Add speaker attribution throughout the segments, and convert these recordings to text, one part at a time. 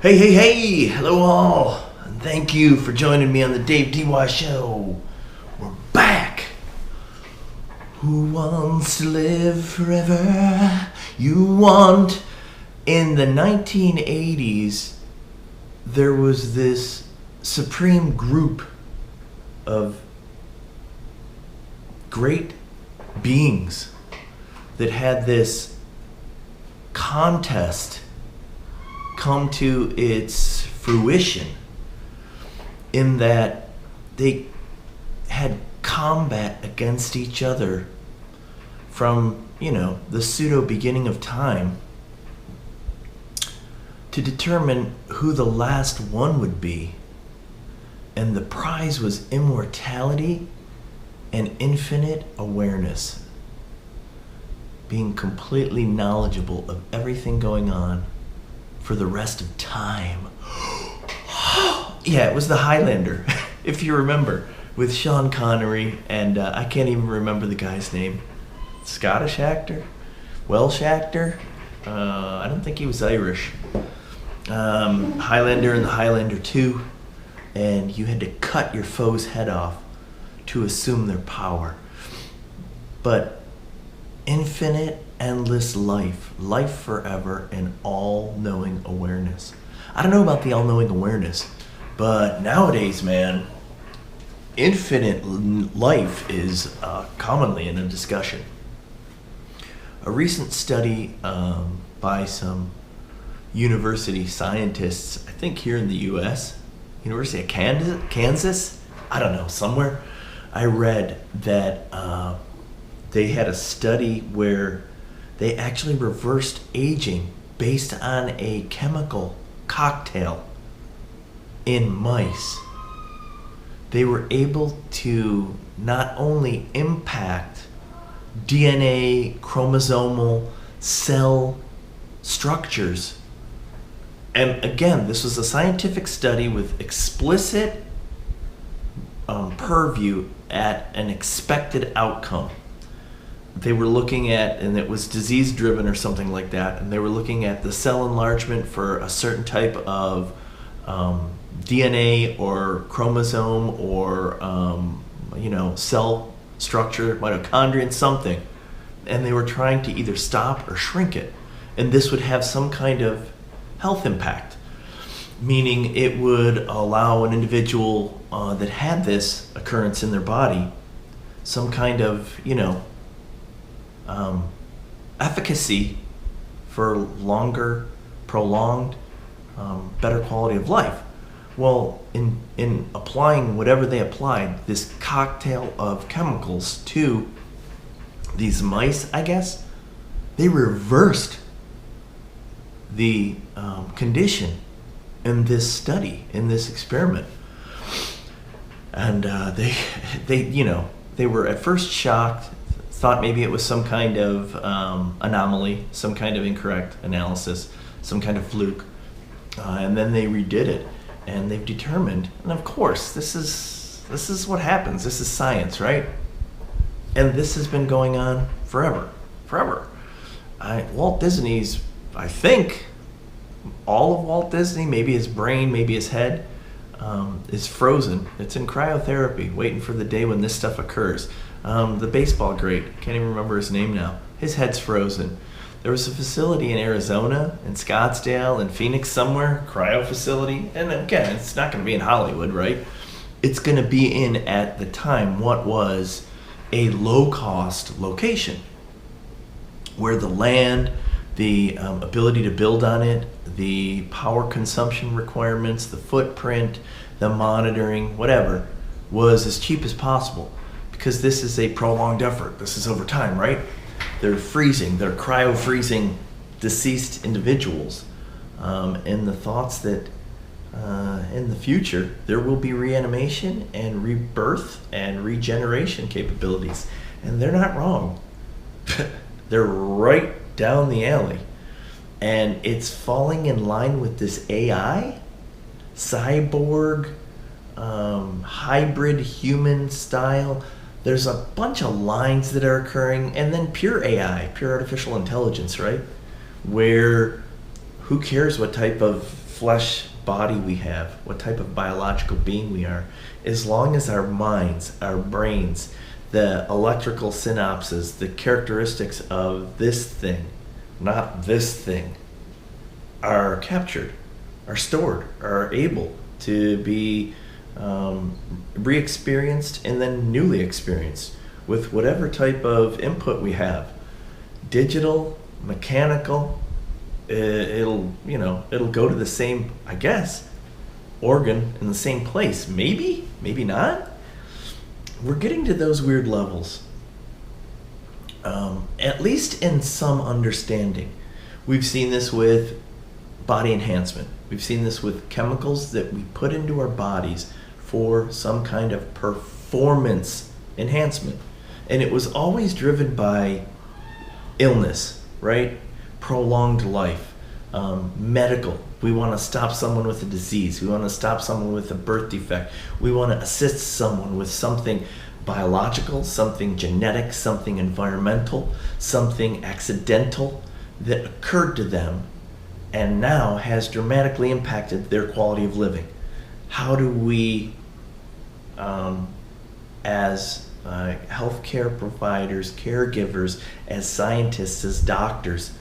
Speaker 1: Hey, hey, hey! Hello all! And thank you for joining me on the Dave DY Show. We're back! Who wants to live forever? You want. In the 1980s, there was this supreme group of great beings that had this contest come to its fruition in that they had combat against each other from, the pseudo beginning of time to determine who the last one would be. And the prize was immortality and infinite awareness. Being completely knowledgeable of everything going on for the rest of time. Yeah, it was the Highlander, if you remember, with Sean Connery and I can't even remember the guy's name. Scottish actor? Welsh actor? I don't think he was Irish. Highlander and the Highlander 2, and you had to cut your foe's head off to assume their power. But infinite, endless life forever, and all-knowing awareness. I don't know about the all-knowing awareness, but nowadays, man, infinite life is commonly in a discussion. A recent study by some university scientists, I think here in the U.S., University of Kansas, I don't know, somewhere, I read that they had a study where they actually reversed aging based on a chemical cocktail in mice. They were able to not only impact DNA, chromosomal, cell structures, and again, this was a scientific study with explicit purview at an expected outcome. They were looking at, and it was disease driven or something like that, and they were looking at the cell enlargement for a certain type of DNA or chromosome or cell structure, mitochondria, something, and they were trying to either stop or shrink it, and this would have some kind of health impact, meaning it would allow an individual that had this occurrence in their body some kind of efficacy for longer, prolonged, better quality of life. Well, in applying whatever they applied, this cocktail of chemicals to these mice, I guess, they reversed the condition in this study, in this experiment. And they were at first shocked, thought maybe it was some kind of anomaly, some kind of incorrect analysis, some kind of fluke, and then they redid it, and they've determined, and of course, this is what happens. This is science, right? And this has been going on forever. Walt Disney's, I think, all of Walt Disney, maybe his brain, maybe his head, is frozen. It's in cryotherapy, waiting for the day when this stuff occurs. The baseball great, can't even remember his name now. His head's frozen. There was a facility in Arizona, in Scottsdale, in Phoenix somewhere, cryo facility. And again, it's not going to be in Hollywood, right? It's going to be in, at the time, what was a low-cost location where the land, the ability to build on it, the power consumption requirements, the footprint, the monitoring, whatever, was as cheap as possible. Because this is a prolonged effort. This is over time, right? They're cryo-freezing deceased individuals. And the thoughts that in the future there will be reanimation and rebirth and regeneration capabilities. And they're not wrong. They're right down the alley. And it's falling in line with this AI, cyborg, hybrid human style. There's a bunch of lines that are occurring, and then pure AI, pure artificial intelligence, right? Where who cares what type of flesh body we have, what type of biological being we are, as long as our minds, our brains, the electrical synapses, the characteristics of this thing, not this thing, are captured, are stored, are able to be re-experienced and then newly experienced with whatever type of input we have, digital, mechanical. It'll go to the same, I guess, organ in the same place. Maybe not. We're getting to those weird levels, at least in some understanding. We've seen this with body enhancement. We've seen this with chemicals that we put into our bodies for some kind of performance enhancement. And it was always driven by illness, right? Prolonged life, medical. We want to stop someone with a disease. We want to stop someone with a birth defect. We want to assist someone with something biological, something genetic, something environmental, something accidental that occurred to them and now has dramatically impacted their quality of living. How do we, as healthcare providers, caregivers, as scientists, as doctors,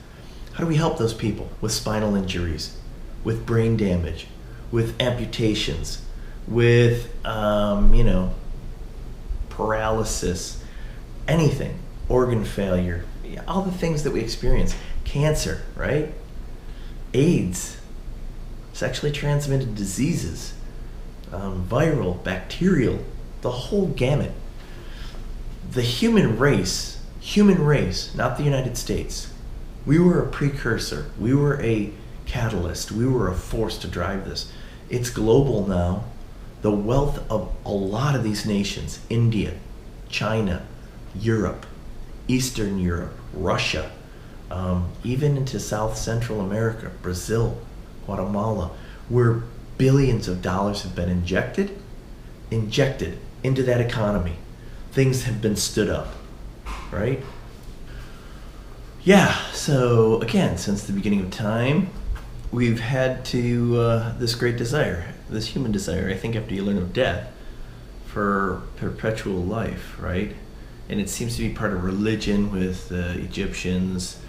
Speaker 1: how do we help those people with spinal injuries, with brain damage, with amputations, with paralysis, anything, organ failure, all the things that we experience, cancer, right? AIDS, sexually transmitted diseases, viral, bacterial, the whole gamut. The human race, not the United States, we were a precursor, we were a catalyst, we were a force to drive this. It's global now. The wealth of a lot of these nations, India, China, Europe, Eastern Europe, Russia, even into South Central America, Brazil, Guatemala, where billions of dollars have been injected into that economy. Things have been stood up, right? Yeah, so again, since the beginning of time, we've had to this great desire, this human desire, I think after you learn of death, for perpetual life, right? And it seems to be part of religion with the Egyptians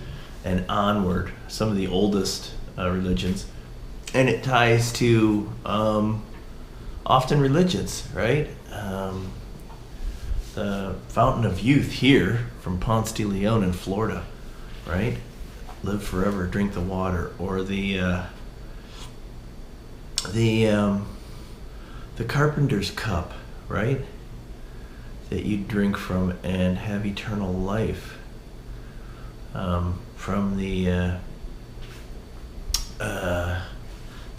Speaker 1: and onward, some of the oldest religions. And it ties to often religions, right? The Fountain of Youth here from Ponce de Leon in Florida, right? Live forever, drink the water. Or the Carpenter's Cup, right? That you drink from and have eternal life. From the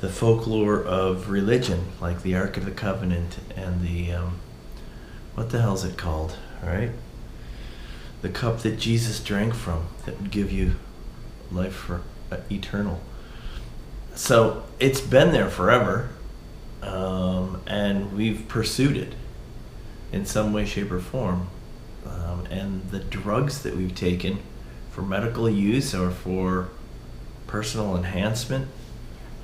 Speaker 1: folklore of religion, like the Ark of the Covenant and the what the hell is it called, right? The cup that Jesus drank from that would give you life for eternal. So it's been there forever, and we've pursued it in some way, shape, or form. And the drugs that we've taken for medical use or for personal enhancement,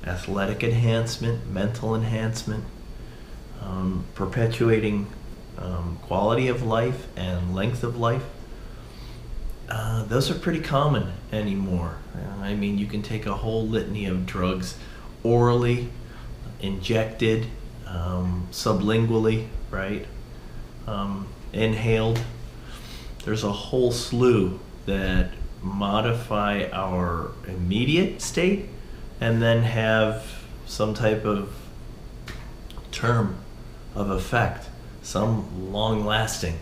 Speaker 1: athletic enhancement, mental enhancement, perpetuating quality of life and length of life, those are pretty common anymore. I mean, you can take a whole litany of drugs orally, injected, sublingually, right? Inhaled. There's a whole slew that modify our immediate state and then have some type of term of effect, some long lasting,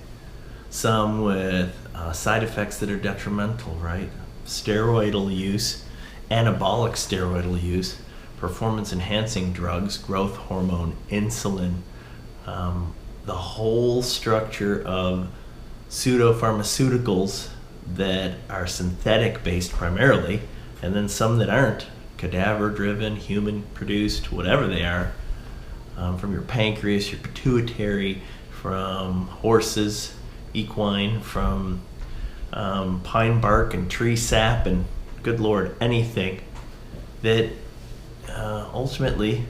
Speaker 1: some with side effects that are detrimental, right? Steroidal use, anabolic steroidal use, performance enhancing drugs, growth hormone, insulin, the whole structure of pseudopharmaceuticals that are synthetic based primarily, and then some that aren't, cadaver driven, human produced, whatever they are, from your pancreas, your pituitary, from horses, equine, from pine bark and tree sap, and good Lord, anything that ultimately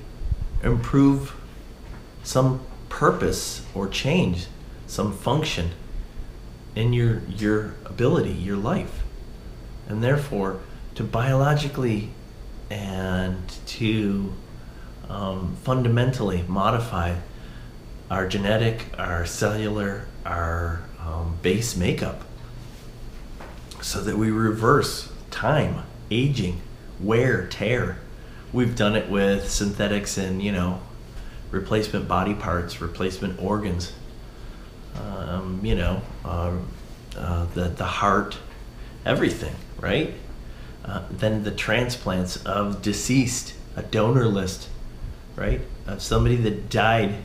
Speaker 1: improve some purpose or change some function in your ability, your life. And therefore, to biologically and to fundamentally modify our genetic, our cellular, our base makeup so that we reverse time, aging, wear, tear. We've done it with synthetics and, replacement body parts, replacement organs, the heart, everything, right? Then the transplants of deceased, a donor list, right? Of somebody that died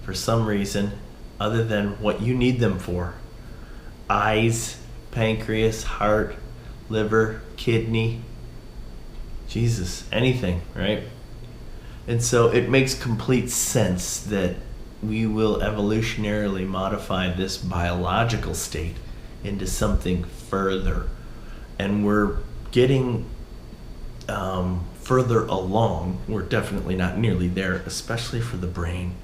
Speaker 1: for some reason other than what you need them for. Eyes, pancreas, heart, liver, kidney, Jesus, anything, right? And so it makes complete sense that we will evolutionarily modify this biological state into something further. And we're getting further along. We're definitely not nearly there, especially for the brain,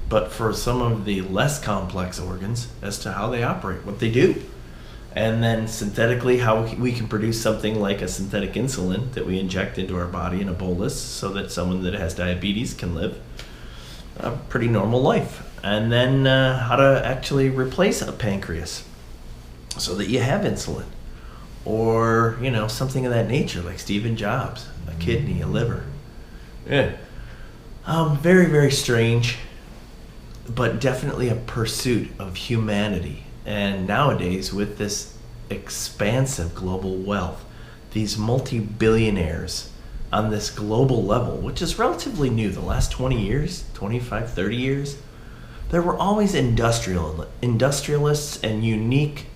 Speaker 1: but for some of the less complex organs as to how they operate, what they do. And then synthetically, how we can produce something like a synthetic insulin that we inject into our body in a bolus so that someone that has diabetes can live a pretty normal life. And then how to actually replace a pancreas so that you have insulin. Or, something of that nature, like Stephen Jobs, a kidney, a liver. Yeah. Very, very strange, but definitely a pursuit of humanity. And nowadays, with this expansive global wealth, these multi-billionaires on this global level, which is relatively new, the last 20 years, 25, 30 years, there were always industrialists and unique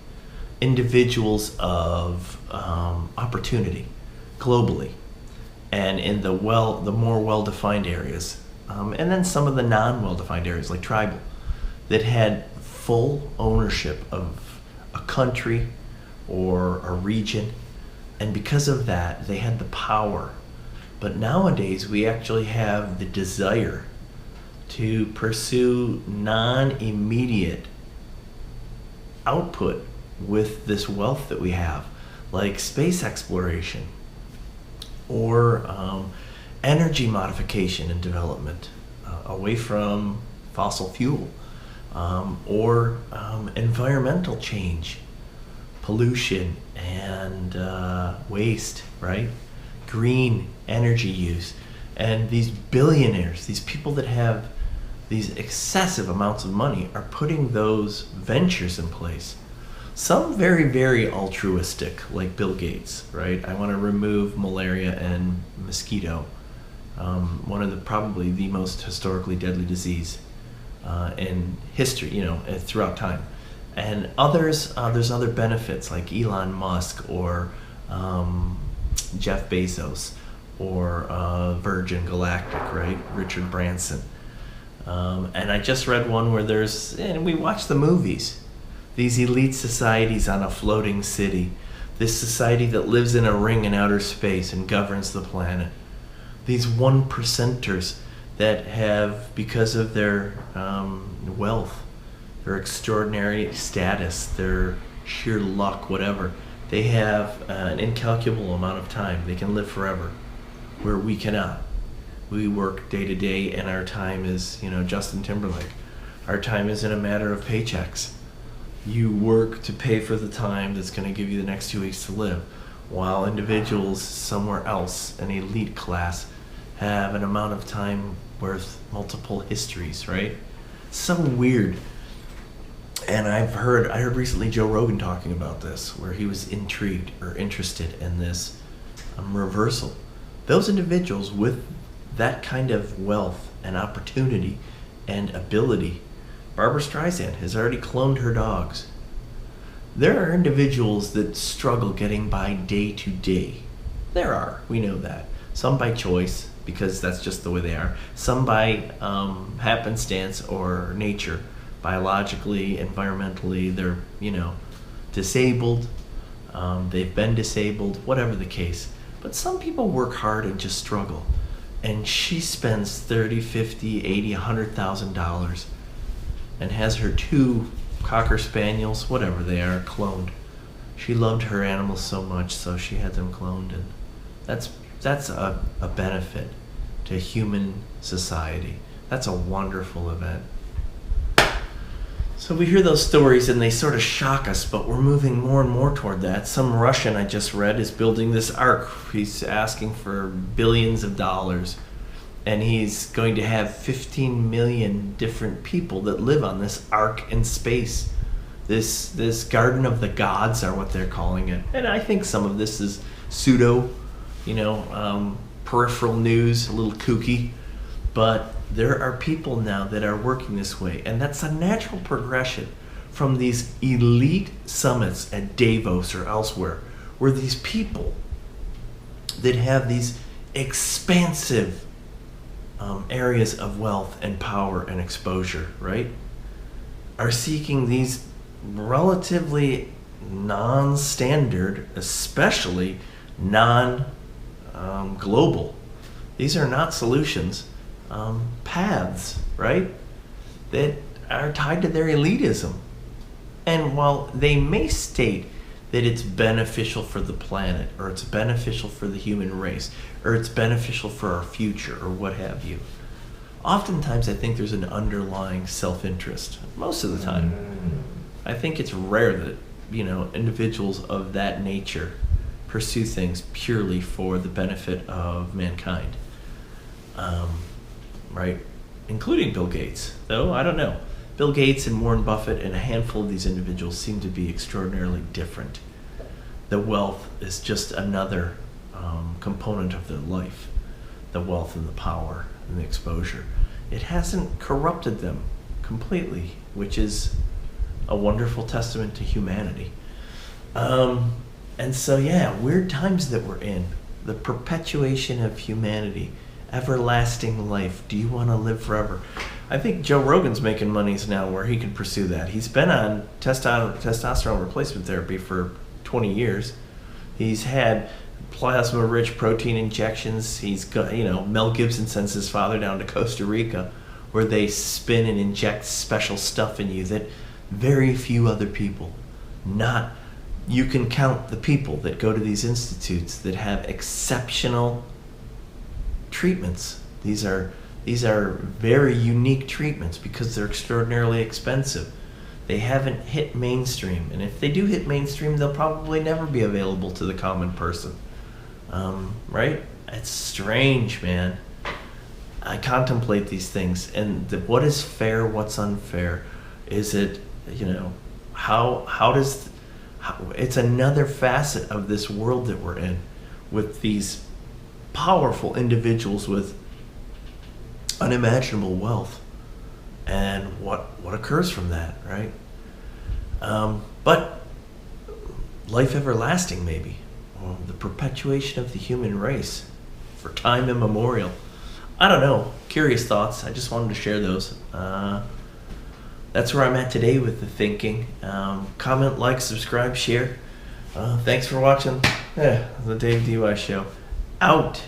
Speaker 1: individuals of opportunity globally and in the more well-defined areas. And then some of the non-well-defined areas, like tribal, that had full ownership of a country or a region, and because of that they had the power. But nowadays we actually have the desire to pursue non-immediate output with this wealth that we have, like space exploration or energy modification and development away from fossil fuel. Or environmental change, pollution and waste, right? Green energy use. And these billionaires, these people that have these excessive amounts of money, are putting those ventures in place. Some very, very altruistic, like Bill Gates, right? I want to remove malaria and mosquito, one of probably the most historically deadly disease in history, throughout time. And others, there's other benefits like Elon Musk or Jeff Bezos or Virgin Galactic, right? Richard Branson. And I just read one where and we watch the movies, these elite societies on a floating city, this society that lives in a ring in outer space and governs the planet. These 1%ers that have, because of their wealth, their extraordinary status, their sheer luck, whatever, they have an incalculable amount of time. They can live forever, where we cannot. We work day to day, and our time is, Justin Timberlake. Our time isn't a matter of paychecks. You work to pay for the time that's going to give you the next 2 weeks to live, while individuals somewhere else, an elite class, have an amount of time worth multiple histories, right? So weird. And I heard recently Joe Rogan talking about this, where he was intrigued or interested in this reversal. Those individuals with that kind of wealth and opportunity and ability, Barbara Streisand has already cloned her dogs. There are individuals that struggle getting by day to day. There are, we know that. Some by choice, because that's just the way they are. Some by happenstance or nature. Biologically, environmentally, they're, disabled. They've been disabled, whatever the case. But some people work hard and just struggle. And she spends $30, $50, $80, $100,000 and has her 2 Cocker Spaniels, whatever they are, cloned. She loved her animals so much, so she had them cloned, and that's a benefit to human society. That's a wonderful event. So we hear those stories and they sort of shock us, but we're moving more and more toward that. Some Russian I just read is building this ark. He's asking for billions of dollars, and he's going to have 15 million different people that live on this ark in space. This garden of the gods are what they're calling it. And I think some of this is pseudo, peripheral news, a little kooky. But there are people now that are working this way. And that's a natural progression from these elite summits at Davos or elsewhere, where these people that have these expansive areas of wealth and power and exposure, right, are seeking these relatively non-standard, especially non-global. These are not solutions, paths, right, that are tied to their elitism. And while they may state that it's beneficial for the planet, or it's beneficial for the human race, or it's beneficial for our future, or what have you, oftentimes I think there's an underlying self-interest. Most of the time. I think it's rare that, individuals of that nature pursue things purely for the benefit of mankind. Right? Including Bill Gates. Though, I don't know. Bill Gates and Warren Buffett and a handful of these individuals seem to be extraordinarily different. The wealth is just another component of their life. The wealth and the power and the exposure. It hasn't corrupted them completely, which is a wonderful testament to humanity. And so, weird times that we're in. The perpetuation of humanity. Everlasting life. Do you want to live forever? I think Joe Rogan's making monies now where he can pursue that. He's been on testosterone replacement therapy for 20 years. He's had plasma-rich protein injections. He's got, Mel Gibson sends his father down to Costa Rica where they spin and inject special stuff in you that very few other people, you can count the people that go to these institutes that have exceptional treatments. These are very unique treatments because they're extraordinarily expensive. They haven't hit mainstream, and if they do hit mainstream, they'll probably never be available to the common person. Right? It's strange, man. I contemplate these things, and what is fair, what's unfair? Is it, it's another facet of this world that we're in with these powerful individuals with unimaginable wealth, and what occurs from that, right? But life everlasting, maybe, or the perpetuation of the human race for time immemorial. I don't know. Curious thoughts. I just wanted to share those. That's where I'm at today with the thinking. Comment, like, subscribe, share. Thanks for watching the Dave DY Show. Out.